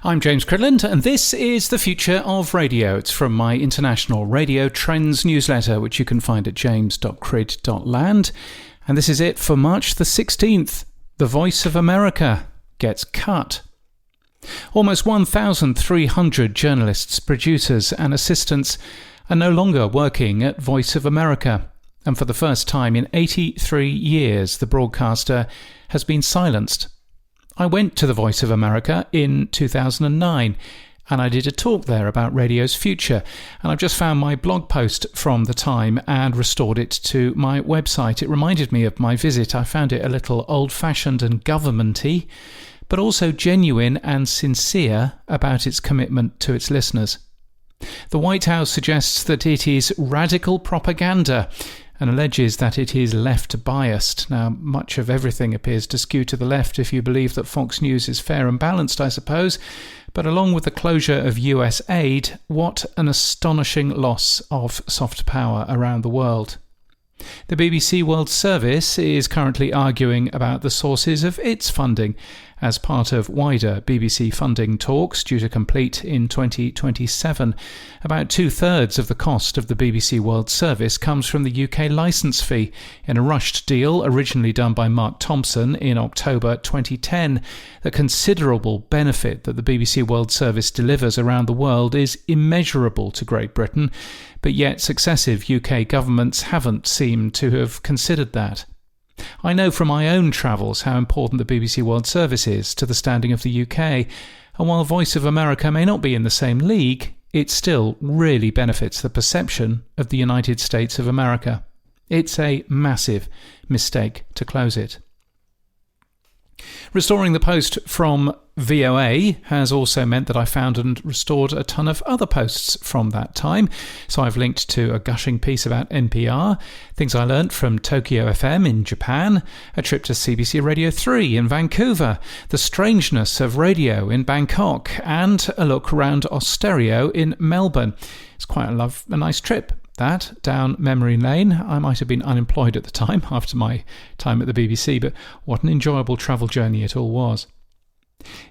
I'm James Cridland, and this is The Future of Radio. It's from my International Radio Trends newsletter, which you can find at james.crid.land. And this is it for March the 16th. The Voice of America gets cut. Almost 1,300 journalists, producers and assistants are no longer working at Voice of America. And for the first time in 83 years, the broadcaster has been silenced. I went to the Voice of America in 2009 and I did a talk there about radio's future, and I've just found my blog post from the time and restored it to my website. It reminded me of my visit. I found it a little old-fashioned and governmenty, but also genuine and sincere about its commitment to its listeners. The White House suggests that it is radical propaganda and alleges that it is left-biased. Now, much of everything appears to skew to the left if you believe that Fox News is fair and balanced, I suppose. But along with the closure of US aid, what an astonishing loss of soft power around the world. The BBC World Service is currently arguing about the sources of its funding as part of wider BBC funding talks due to complete in 2027. About 2/3 of the cost of the BBC World Service comes from the UK licence fee in a rushed deal originally done by Mark Thompson in October 2010. The considerable benefit that the BBC World Service delivers around the world is immeasurable to Great Britain, but yet successive UK governments haven't seemed to have considered that. I know from my own travels how important the BBC World Service is to the standing of the UK, and while Voice of America may not be in the same league, it still really benefits the perception of the United States of America. It's a massive mistake to close it. Restoring the post from VOA has also meant that I found and restored a ton of other posts from that time. So I've linked to a gushing piece about NPR, things I learnt from Tokyo FM in Japan, a trip to CBC Radio 3 in Vancouver, the strangeness of radio in Bangkok, and a look around Austereo in Melbourne. It's quite a nice trip. That, down memory lane. I might have been unemployed at the time after my time at the BBC, but what an enjoyable travel journey it all was.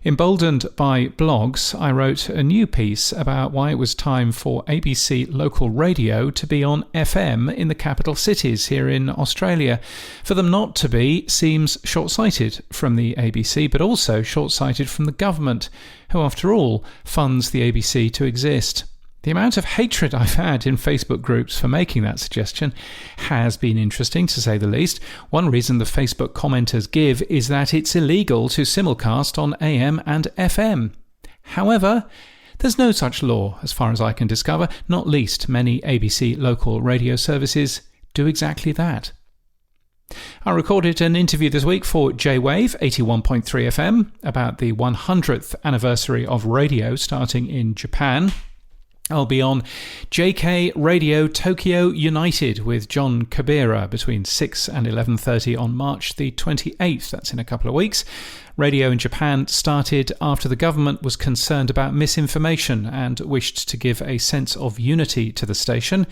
Emboldened by blogs, I wrote a new piece about why it was time for ABC local radio to be on FM in the capital cities here in Australia. For them not to be seems short-sighted from the ABC, but also short-sighted from the government, who after all funds the ABC to exist. The amount of hatred I've had in Facebook groups for making that suggestion has been interesting, to say the least. One reason the Facebook commenters give is that it's illegal to simulcast on AM and FM. However, there's no such law, as far as I can discover, not least many ABC local radio services do exactly that. I recorded an interview this week for J-Wave 81.3 FM about the 100th anniversary of radio starting in Japan. I'll be on JK Radio Tokyo United with John Kabira between 6 and 11:30 on March the 28th. That's in a couple of weeks. Radio in Japan started after the government was concerned about misinformation and wished to give a sense of unity to the station.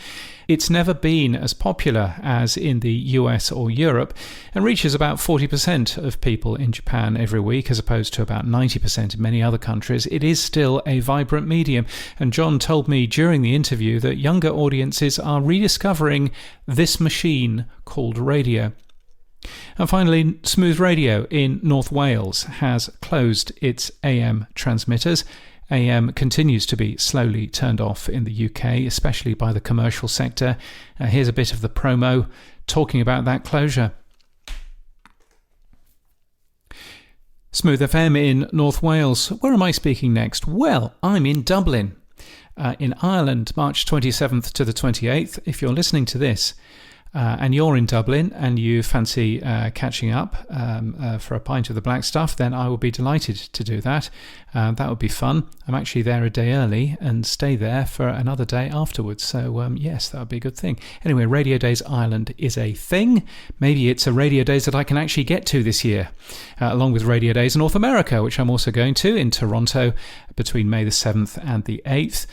It's never been as popular as in the US or Europe and reaches about 40% of people in Japan every week as opposed to about 90% in many other countries. It is still a vibrant medium, and John told me during the interview that younger audiences are rediscovering this machine called radio. And finally, Smooth Radio in North Wales has closed its AM transmitters. AM continues to be slowly turned off in the UK, especially by the commercial sector. Here's a bit of the promo talking about that closure. Smooth FM in North Wales. Where am I speaking next? Well, I'm in Dublin, in Ireland, March 27th to the 28th. If you're listening to this, and you're in Dublin and you fancy catching up for a pint of the black stuff, then I will be delighted to do that. That would be fun. I'm actually there a day early and stay there for another day afterwards. So yes, that would be a good thing. Anyway, Radio Days Ireland is a thing. Maybe it's a Radio Days that I can actually get to this year, along with Radio Days North America, which I'm also going to in Toronto between May the 7th and the 8th.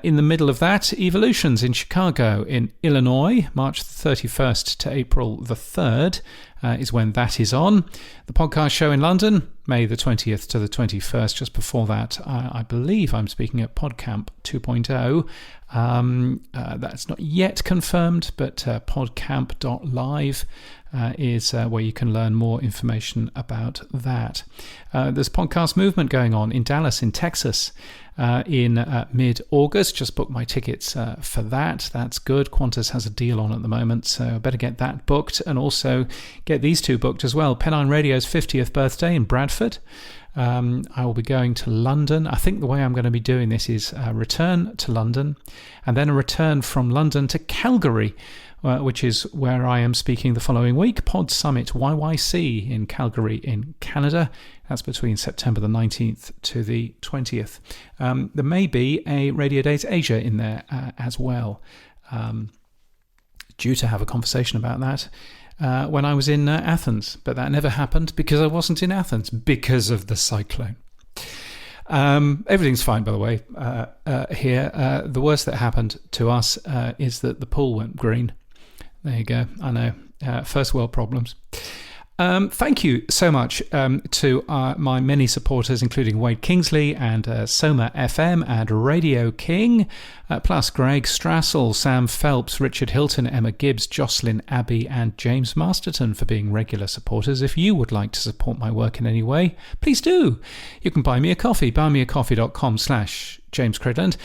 In the middle of that, Evolutions in Chicago, in Illinois, March the 31st to April the 3rd is when that is on. The podcast show in London, May the 20th to the 21st. Just before that, I believe I'm speaking at PodCamp 2.0. That's not yet confirmed, but podcamp.live is where you can learn more information about that. There's Podcast Movement going on in Dallas, in Texas, in mid-August. Just booked my tickets for that. That's good. Qantas has a deal on at the moment, so I better get that booked and also get these two booked as well. Pennine Radio's 50th birthday in Bradford. I will be going to London. I think the way I'm going to be doing this is a return to London and then a return from London to Calgary, which is where I am speaking the following week. Pod Summit YYC in Calgary in Canada. That's between September the 19th to the 20th. There may be a Radio Days Asia in there as well. Due to have a conversation about that when I was in Athens, but that never happened because I wasn't in Athens because of the cyclone. Everything's fine, by the way, here. The worst that happened to us is that the pool went green. There you go. I know. First world problems. Thank you so much to my many supporters, including Wade Kingsley and Soma FM and Radio King, plus Greg Strassel, Sam Phelps, Richard Hilton, Emma Gibbs, Jocelyn Abbey and James Masterton for being regular supporters. If you would like to support my work in any way, please do. You can buy me a coffee, buymeacoffee.com/James Cridland.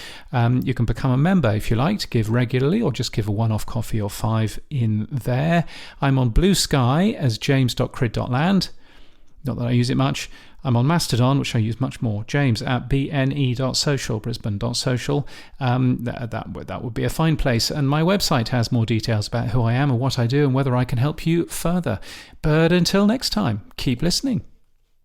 You can become a member if you like to give regularly or just give a one-off coffee or $5 in there. I'm on Blue Sky as james.crid.land. Not that I use it much. I'm on Mastodon, which I use much more. James at bne.social, brisbane.social. That would be a fine place. And my website has more details about who I am and what I do and whether I can help you further. But until next time, keep listening.